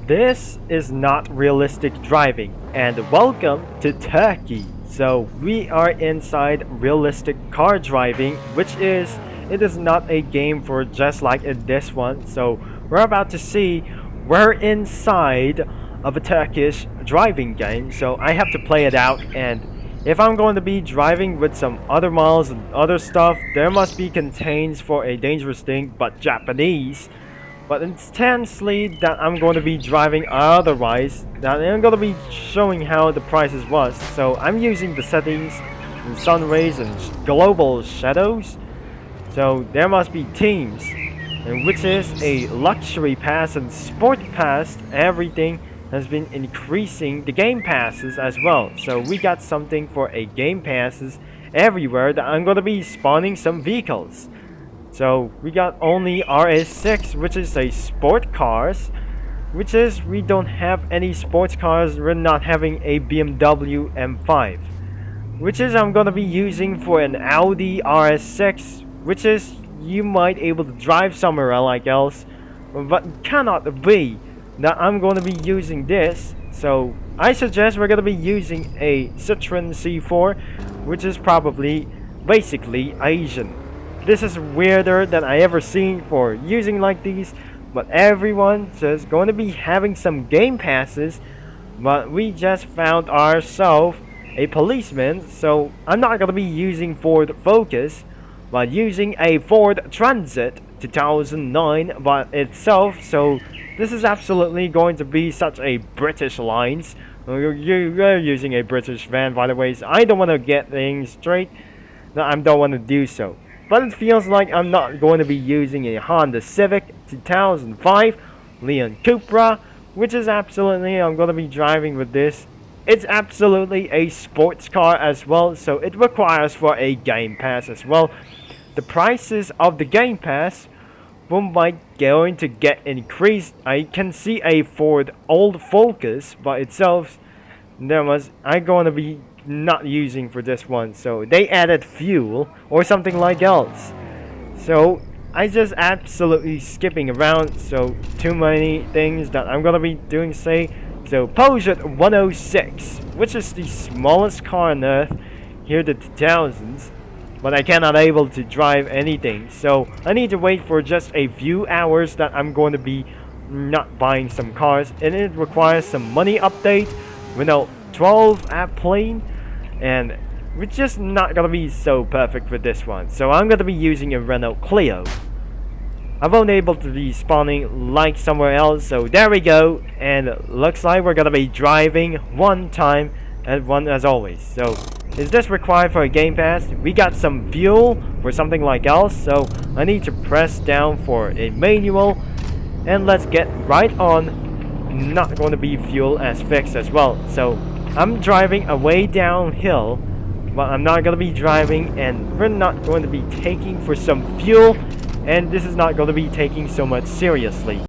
This is not realistic driving, and welcome to Turkey. So we are inside realistic car driving, it is not a game for just like in this one. So we're about to see we're inside of a Turkish driving game. So I have to play it out, and if I'm going to be driving with some other models and other stuff, there must be contains for a dangerous thing but Japanese. But intensely that I'm going to be driving otherwise, that I'm going to be showing how the prices was. So I'm using the settings and sun rays and global shadows. So there must be teams, and which is a luxury pass and sport pass. Everything has been increasing the game passes as well. So we got something for a game passes everywhere that I'm going to be spawning some vehicles. So we got only RS6, which is a sport cars, which is we don't have any sports cars. We're not having a BMW M5, which is I'm gonna be using for an Audi RS6, which is you might able to drive somewhere else, but cannot be that I'm gonna be using this. So I suggest we're gonna be using a Citroen C4, which is probably basically Asian. This is weirder than I ever seen for using like these, but everyone is going to be having some game passes, but we just found ourselves a policeman, so I'm not going to be using Ford Focus, but using a Ford Transit 2009 by itself. So this is absolutely going to be such a British lines. You're using a British van, by the way, so I don't want to get things straight. No, I don't want to do so. But it feels like I'm not going to be using a Honda Civic 2005 Leon Cupra, which is absolutely I'm going to be driving with this. It's absolutely a sports car as well, so it requires for a game pass as well. The prices of the game pass might going to get increased. I can see a Ford Old Focus by itself. I'm going to be not using for this one, so they added fuel or something like else. So I just absolutely skipping around, so too many things that I'm gonna be doing. So Peugeot 106, which is the smallest car on earth here, the 2000s, but I cannot able to drive anything, so I need to wait for just a few hours that I'm going to be not buying some cars, and it requires some money update. Renault 12 app plane, and we're just not gonna be so perfect for this one. So I'm gonna be using a Renault Clio. I won't able to be spawning like somewhere else, so there we go. And it looks like we're gonna be driving one time and one as always. So is this required for a game pass? We got some fuel for something like else, so I need to press down for a manual, and let's get right on. Not going to be fuel as fixed as well, so I'm driving away downhill, but I'm not going to be driving, and we're not going to be taking for some fuel, and this is not going to be taking so much seriously.